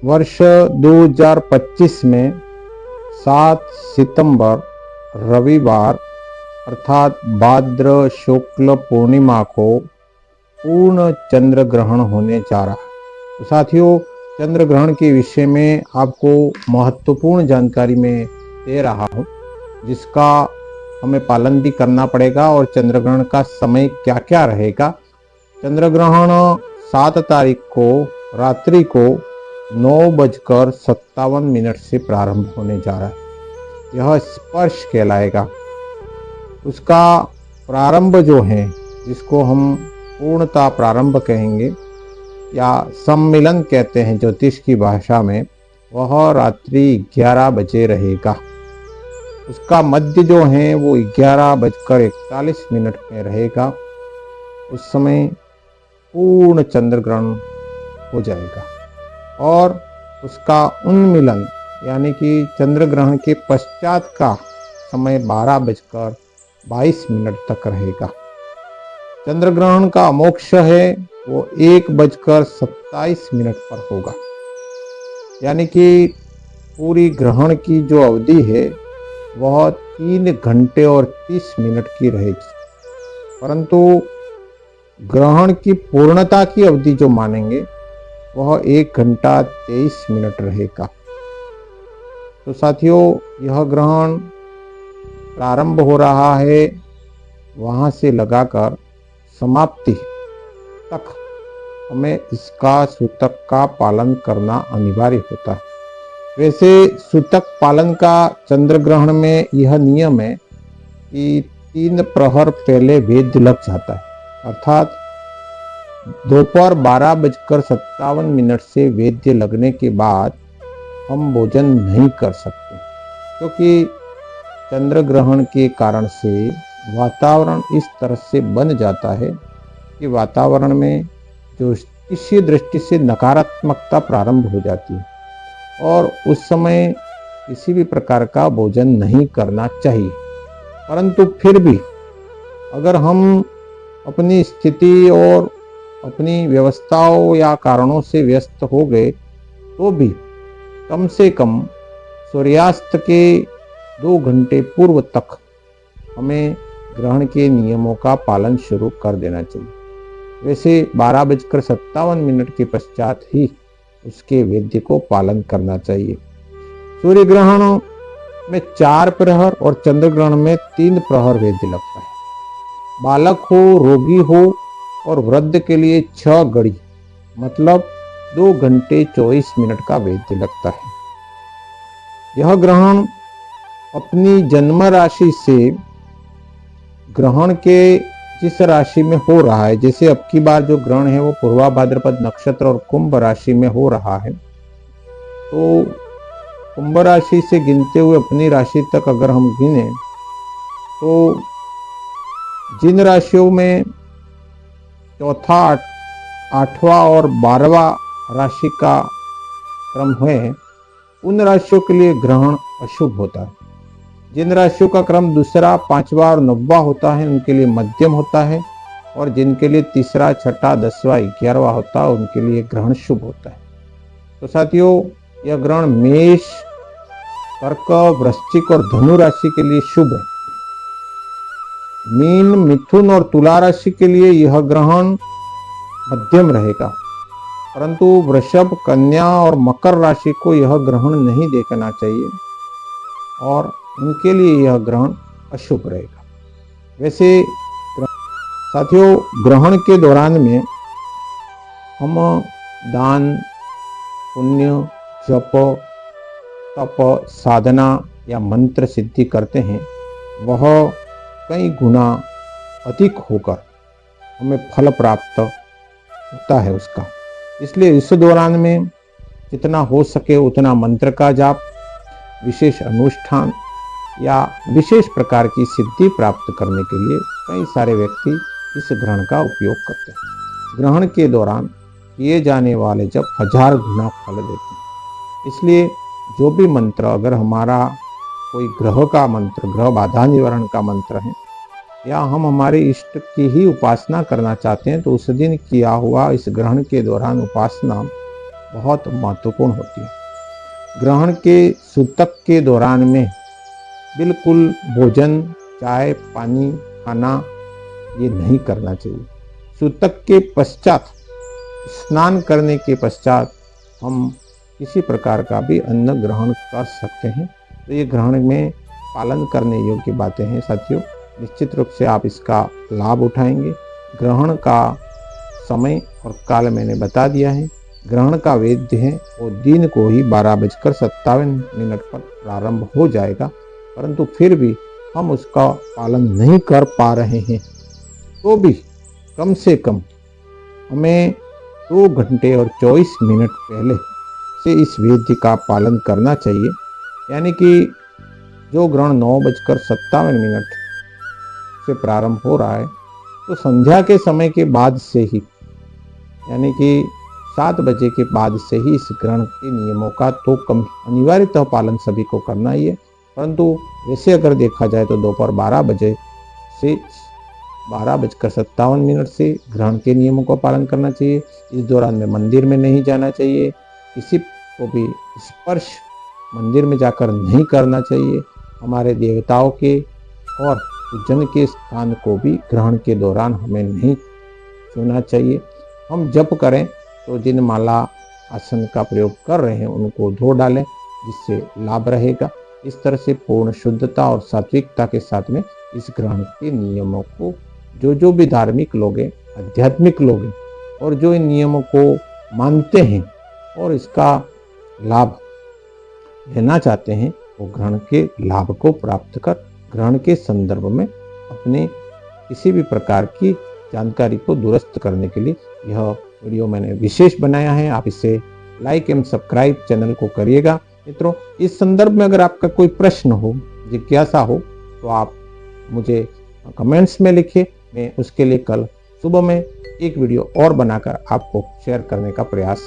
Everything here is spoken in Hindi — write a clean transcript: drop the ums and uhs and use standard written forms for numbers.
वर्ष 2025 में 7 सितंबर रविवार अर्थात भाद्र शुक्ल पूर्णिमा को पूर्ण चंद्र ग्रहण होने जा रहा है। तो साथियों, चंद्र ग्रहण के विषय में आपको महत्वपूर्ण जानकारी मैं दे रहा हूँ, जिसका हमें पालन भी करना पड़ेगा और चंद्र ग्रहण का समय क्या क्या रहेगा। चंद्र ग्रहण 7 तारीख को रात्रि को 9:57 से प्रारंभ होने जा रहा है। यह स्पर्श कहलाएगा। उसका प्रारंभ जो है, जिसको हम पूर्णता प्रारंभ कहेंगे या सम्मिलन कहते हैं ज्योतिष की भाषा में, वह रात्रि 11 बजे रहेगा। उसका मध्य जो है वो 11:41 में रहेगा। उस समय पूर्ण चंद्र ग्रहण हो जाएगा और उसका उन्मिलन यानी कि चंद्र ग्रहण के पश्चात का समय 12:22 तक रहेगा। चंद्र ग्रहण का अमोक्ष है वो 1:27 पर होगा, यानी कि पूरी ग्रहण की जो अवधि है वह 3 घंटे और 30 मिनट की रहेगी। परंतु ग्रहण की पूर्णता की अवधि जो मानेंगे वह 1 घंटा 23 मिनट रहेगा। तो साथियों, यह ग्रहण प्रारंभ हो रहा है वहां से लगाकर समाप्ति तक हमें इसका सूतक का पालन करना अनिवार्य होता है। वैसे सूतक पालन का चंद्र ग्रहण में यह नियम है कि 3 प्रहर पहले वेद्य लग जाता है, अर्थात दोपहर 12:57 से वेद्य लगने के बाद हम भोजन नहीं कर सकते, क्योंकि चंद्र ग्रहण के कारण से वातावरण इस तरह से बन जाता है कि वातावरण में जो इसी दृष्टि से नकारात्मकता प्रारंभ हो जाती है और उस समय किसी भी प्रकार का भोजन नहीं करना चाहिए। परंतु फिर भी अगर हम अपनी स्थिति और अपनी व्यवस्थाओं या कारणों से व्यस्त हो गए तो भी कम से कम सूर्यास्त के 2 घंटे पूर्व तक हमें ग्रहण के नियमों का पालन शुरू कर देना चाहिए। वैसे 12:57 के पश्चात ही उसके वेद्य को पालन करना चाहिए। सूर्य ग्रहण में 4 प्रहर और चंद्र ग्रहण में 3 प्रहर वेद्य लगता है। बालक हो, रोगी हो और वृद्ध के लिए 6 घड़ी मतलब 2 घंटे 24 मिनट का वेद्य लगता है। यह ग्रहण अपनी जन्म राशि से ग्रहण के जिस राशि में हो रहा है, जैसे अब की बार जो ग्रहण है वो पूर्वा भाद्रपद नक्षत्र और कुंभ राशि में हो रहा है, तो कुंभ राशि से गिनते हुए अपनी राशि तक अगर हम गिने तो जिन राशियों में चौथा, 8वां और 12वां राशि का क्रम है, उन राशियों के लिए ग्रहण अशुभ होता है। जिन राशियों का क्रम 2, 5वां और 9वां होता है उनके लिए मध्यम होता है, और जिनके लिए 3, 6, 10वां, 11वां होता है उनके लिए ग्रहण शुभ होता है। तो साथियों, यह ग्रहण मेष, कर्क, वृश्चिक और धनु राशि के लिए शुभ है। मीन, मिथुन और तुला राशि के लिए यह ग्रहण मध्यम रहेगा, परंतु वृषभ, कन्या और मकर राशि को यह ग्रहण नहीं देखना चाहिए और उनके लिए यह ग्रहण अशुभ रहेगा। वैसे साथियों, ग्रहण के दौरान में हम दान, पुण्य, जप, तप, साधना या मंत्र सिद्धि करते हैं, वह कई गुना अधिक होकर हमें फल प्राप्त होता है उसका। इसलिए इस दौरान में जितना हो सके उतना मंत्र का जाप, विशेष अनुष्ठान या विशेष प्रकार की सिद्धि प्राप्त करने के लिए कई सारे व्यक्ति इस ग्रहण का उपयोग करते हैं। ग्रहण के दौरान किए जाने वाले जप 1000 गुना फल देते हैं। इसलिए जो भी मंत्र, अगर हमारा कोई ग्रह का मंत्र, ग्रह बाधा निवारण का मंत्र है, या हम हमारे इष्ट की ही उपासना करना चाहते हैं, तो उस दिन किया हुआ इस ग्रहण के दौरान उपासना बहुत महत्वपूर्ण होती है। ग्रहण के सूतक के दौरान में बिल्कुल भोजन, चाय, पानी, खाना ये नहीं करना चाहिए। सूतक के पश्चात, स्नान करने के पश्चात हम किसी प्रकार का भी अन्न ग्रहण कर सकते हैं। तो ये ग्रहण में पालन करने योग्य बातें हैं साथियों। निश्चित रूप से आप इसका लाभ उठाएंगे। ग्रहण का समय और काल मैंने बता दिया है। ग्रहण का वेद्य है वो दिन को ही 12:57 पर प्रारंभ हो जाएगा, परंतु फिर भी हम उसका पालन नहीं कर पा रहे हैं। तो भी कम से कम हमें 2 घंटे और 24 मिनट पहले से इस वेद्य का पालन करना चाहिए। यानी कि जो ग्रहण 9:57 से प्रारंभ हो रहा है, तो संध्या के समय के बाद से ही, यानी कि 7 बजे के बाद से ही इस ग्रहण के नियमों का तो कम अनिवार्यतः पालन सभी को करना ही है। परंतु वैसे अगर देखा जाए तो दोपहर 12 बजे से 12:57 से ग्रहण के नियमों का पालन करना चाहिए। इस दौरान में मंदिर में नहीं जाना चाहिए, किसी को भी स्पर्श मंदिर में जाकर नहीं करना चाहिए। हमारे देवताओं के और पूजन के स्थान को भी ग्रहण के दौरान हमें नहीं छूना चाहिए। हम जप करें तो जिन माला आसन का प्रयोग कर रहे हैं उनको धो डालें, जिससे लाभ रहेगा। इस तरह से पूर्ण शुद्धता और सात्विकता के साथ में इस ग्रहण के नियमों को जो भी धार्मिक लोग हैं, आध्यात्मिक लोग हैं और जो इन नियमों को मानते हैं और इसका लाभ लेना चाहते हैं, वो ग्रहण के लाभ को प्राप्त कर ग्रहण के संदर्भ में अपने किसी भी प्रकार की जानकारी को दुरुस्त करने के लिए यह वीडियो मैंने विशेष बनाया है। आप इसे लाइक एवं सब्सक्राइब चैनल को करिएगा। मित्रों, इस संदर्भ में अगर आपका कोई प्रश्न हो, जिज्ञासा हो, तो आप मुझे कमेंट्स में लिखिए। मैं उसके लिए कल सुबह में एक वीडियो और बनाकर आपको शेयर करने का प्रयास